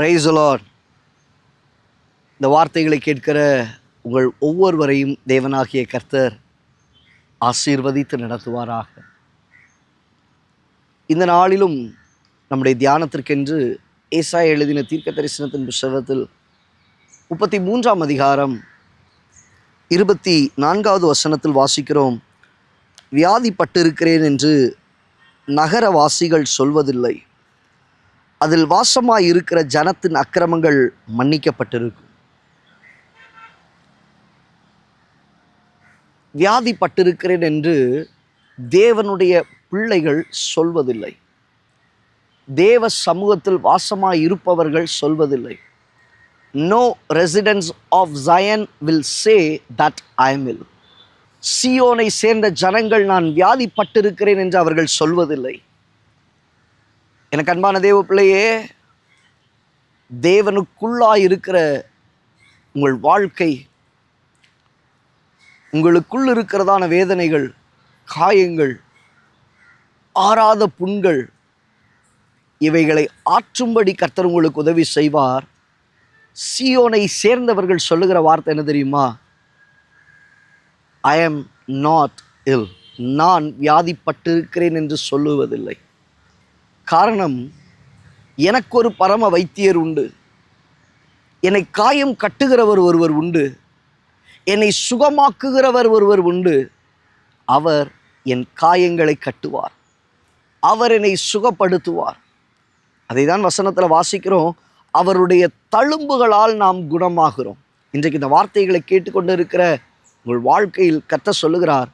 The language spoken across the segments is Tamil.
Praise the Lord. இந்த வார்த்தைகளை கேட்கிற உங்கள் ஒவ்வொருவரையும் தேவனாகிய கர்த்தர் ஆசீர்வதித்து நடத்துவாராக. இந்த நாளிலும் நம்முடைய தியானத்திற்கென்று ஏசாயா எழுதின தீர்க்க தரிசனத்தின் புத்தகத்தில் 33ஆம் அதிகாரம் 24வது வசனத்தில் வாசிக்கிறோம். வியாதிப்பட்டிருக்கிறேன் என்று நகரவாசிகள் சொல்வதில்லை, அதில் வாசமாய் இருக்கிற ஜனத்தின் அக்கிரமங்கள் மன்னிக்கப்பட்டிருக்கும். வியாதிப்பட்டிருக்கிறேன் என்று தேவனுடைய பிள்ளைகள் சொல்வதில்லை, தேவ சமூகத்தில் வாசமாய் இருப்பவர்கள் சொல்வதில்லை. No residents of Zion will say that I am ill. சீயோனை சேர்ந்த ஜனங்கள் நான் வியாதிப்பட்டிருக்கிறேன் என்று அவர்கள் சொல்வதில்லை. எனக்கு அன்பான தேவ பிள்ளையே, தேவனுக்குள்ளாய் இருக்கிற உங்கள் வாழ்க்கை, உங்களுக்குள் இருக்கிறதான வேதனைகள், காயங்கள், ஆறாத புண்கள், இவைகளை ஆற்றும்படி கர்த்தர் உங்களுக்கு உதவி செய்வார். சீயோனை சேர்ந்தவர்கள் சொல்லுகிற வார்த்தை என்ன தெரியுமா? I am not ill. நான் வியாதிப்பட்டிருக்கிறேன் என்று சொல்லுவதில்லை. காரணம், எனக்கு ஒரு பரம வைத்தியர் உண்டு, என்னை காயம் கட்டுகிறவர் ஒருவர் உண்டு, என்னை சுகமாக்குகிறவர் ஒருவர் உண்டு. அவர் என் காயங்களை கட்டுவார், அவர் என்னை சுகப்படுத்துவார். அதை தான் வசனத்தில் வாசிக்கிறோம், அவருடைய தழும்புகளால் நாம் குணமாகிறோம். இன்றைக்கு இந்த வார்த்தைகளை கேட்டுக்கொண்டு இருக்கிற உங்கள் வாழ்க்கையில் கர்த்தர் சொல்லுகிறார்,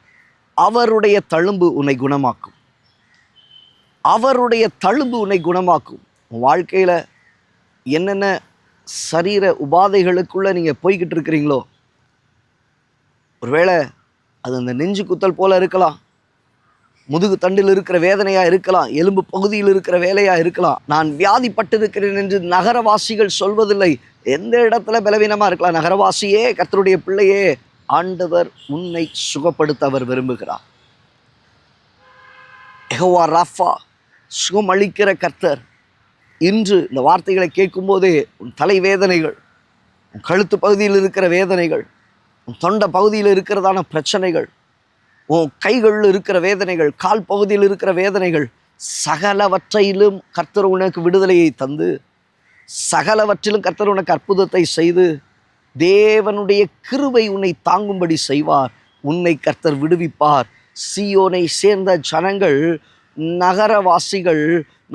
அவருடைய தழும்பு உன்னை குணமாக்கும், அவருடைய தழும்பு உன்னை குணமாக்கும். உன் வாழ்க்கையில் என்னென்ன சரீர உபாதைகளுக்குள்ளே நீங்கள் போய்கிட்டு இருக்கிறீங்களோ, ஒருவேளை அது அந்த நெஞ்சு குத்தல் போல இருக்கலாம், முதுகு தண்டில் இருக்கிற வேதனையாக இருக்கலாம், எலும்பு பகுதியில் இருக்கிற வேலையாக இருக்கலாம். நான் வியாதிப்பட்டிருக்கிறேன் என்று நகரவாசிகள் சொல்வதில்லை. எந்த இடத்துல பலவீனமாக இருக்கலாம், நகரவாசியே, கர்த்தருடைய பிள்ளையே, ஆண்டவர் உன்னை சுகப்படுத்த அவர் விரும்புகிறார். யெகோவா ராஃபா, சுகம் அளிக்கிற கர்த்தர். இன்று இந்த வார்த்தைகளை கேட்கும்போதே உன் தலை வேதனைகள், உன் கழுத்து பகுதியில் இருக்கிற வேதனைகள், உன் தொண்டை பகுதியில் இருக்கிறதான பிரச்சனைகள், உன் கைகளில் இருக்கிற வேதனைகள், கால் பகுதியில் இருக்கிற வேதனைகள், சகலவற்றையிலும் கர்த்தர் உனக்கு விடுதலையை தந்து, சகலவற்றிலும் கர்த்தர் உனக்கு அற்புதத்தை செய்து, தேவனுடைய கிருபை உன்னை தாங்கும்படி செய்வார். உன்னை கர்த்தர் விடுவிப்பார். சீயோனை சேர்ந்த ஜனங்கள், நகரவாசிகள்,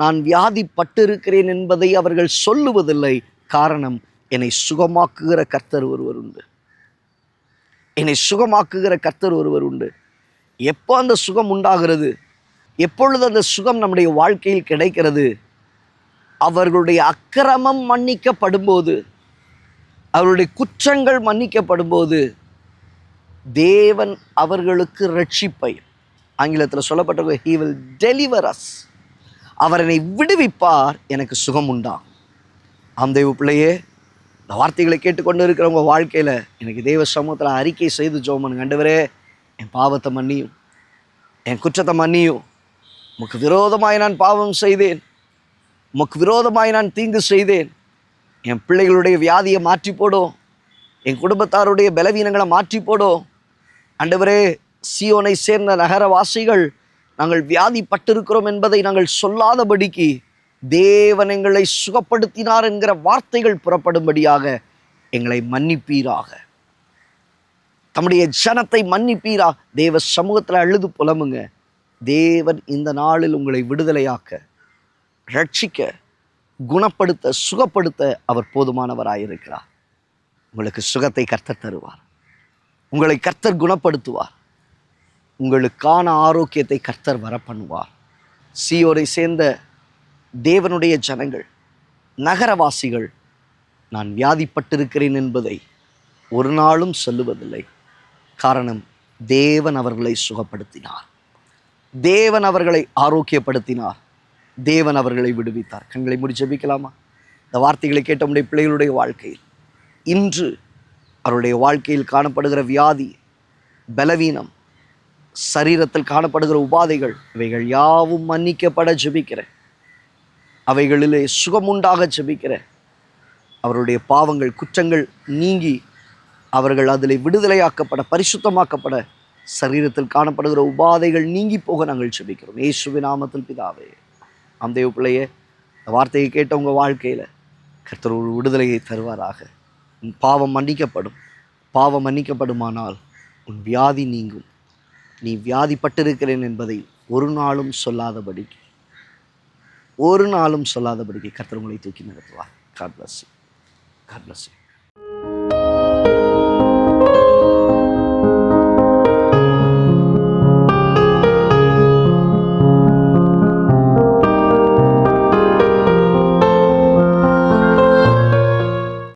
நான் வியாதிப்பட்டிருக்கிறேன் என்பதை அவர்கள் சொல்லுவதில்லை. காரணம், என்னை சுகமாக்குகிற கர்த்தர் ஒருவர் உண்டு, என்னை சுகமாக்குகிற கர்த்தர் ஒருவர் உண்டு. எப்போ அந்த சுகம் உண்டாகிறது? எப்பொழுது அந்த சுகம் நம்முடைய வாழ்க்கையில் கிடைக்கிறது? அவர்களுடைய அக்கிரமம் மன்னிக்கப்படும் போது, அவருடைய குற்றங்கள் மன்னிக்கப்படும் போது, தேவன் அவர்களுக்கு ரட்சிப்பை, ஆங்கிலத்தில் சொல்லப்பட்டிருக்க, he will deliver us, அவர் என்னை விடுவிப்பார், எனக்கு சுகம் உண்டா. ஆம் தேவ பிள்ளையே, இந்த வார்த்தைகளை கேட்டுக்கொண்டு இருக்கிறவங்க வாழ்க்கையில் எனக்கு தேவ சமூகத்தில் அறிக்கை செய்து ஜெபம் பண்ணுங்க. ஆண்டவரே, என் பாவத்தை மன்னியும், என் குற்றத்தை மன்னியும். உமக்கு விரோதமாய் நான் பாவம் செய்தேன், உமக்கு விரோதமாய் நான் தீங்கு செய்தேன். என் பிள்ளைகளுடைய வியாதியை மாற்றி போடும், என் குடும்பத்தாருடைய பலவீனங்களை மாற்றி போடும். ஆண்டவரே, சீயோனை சேர்ந்த நகரவாசிகள் நாங்கள் வியாதிப்பட்டிருக்கிறோம் என்பதை நாங்கள் சொல்லாதபடிக்கு தேவன் எங்களை சுகப்படுத்தினார் என்கிற வார்த்தைகள் புறப்படும்படியாக எங்களை மன்னிப்பீராக, தம்முடைய ஜனத்தை மன்னிப்பீரா. தேவ சமூகத்தில் அழுது புலம்புங்க. தேவன் இந்த நாளில் உங்களை விடுதலையாக்க, ரட்சிக்க, குணப்படுத்த, சுகப்படுத்த அவர் போதுமானவராயிருக்கிறார். உங்களுக்கு சுகத்தை கர்த்தர் தருவார், உங்களை கர்த்தர் குணப்படுத்துவார், உங்களுக்கான ஆரோக்கியத்தை கர்த்தர் வர பண்ணுவார். சீயோனை சேர்ந்த தேவனுடைய ஜனங்கள், நகரவாசிகள், நான் வியாதிப்பட்டிருக்கிறேன் என்பதை ஒரு நாளும் சொல்லுவதில்லை. காரணம், தேவன் அவர்களை சுகப்படுத்தினார், தேவன் அவர்களை ஆரோக்கியப்படுத்தினார், தேவன் அவர்களை விடுவித்தார். கண்களை மூடி ஜெபிக்கலாமா? இந்த வார்த்தைகளை கேட்ட நம்முடைய பிள்ளைகளுடைய வாழ்க்கையில் இன்று அவருடைய வாழ்க்கையில் காணப்படுகிற வியாதி, பலவீனம், சரீரத்தில் காணப்படுகிற உபாதைகள், இவைகள் யாவும் மன்னிக்கப்பட ஜெபிக்கிறேன். அவைகளிலே சுகமுண்டாக ஜெபிக்கிறேன். அவருடைய பாவங்கள் குற்றங்கள் நீங்கி அவர்கள் அதில் விடுதலையாக்கப்பட பரிசுத்தமாக்கப்பட சரீரத்தில் காணப்படுகிற உபாதைகள் நீங்கி போக நாங்கள் ஜெபிக்கிறோம் இயேசுவின் நாமத்தில் பிதாவே. ஆம் தேவ பிள்ளையே, இந்த வார்த்தையை கேட்ட உங்கள் வாழ்க்கையில் கர்த்தர் ஒரு விடுதலையை தருவாராக. உன் பாவம் மன்னிக்கப்படும். பாவம் மன்னிக்கப்படுமானால் உன் வியாதி நீங்கும். நீ வியாதிப்பட்டிருக்கிறேன் என்பதை ஒரு நாளும் சொல்லாதபடிக்கு கர்த்தர் உங்களை தூக்கி நிறுத்துவார். God bless you. God bless you.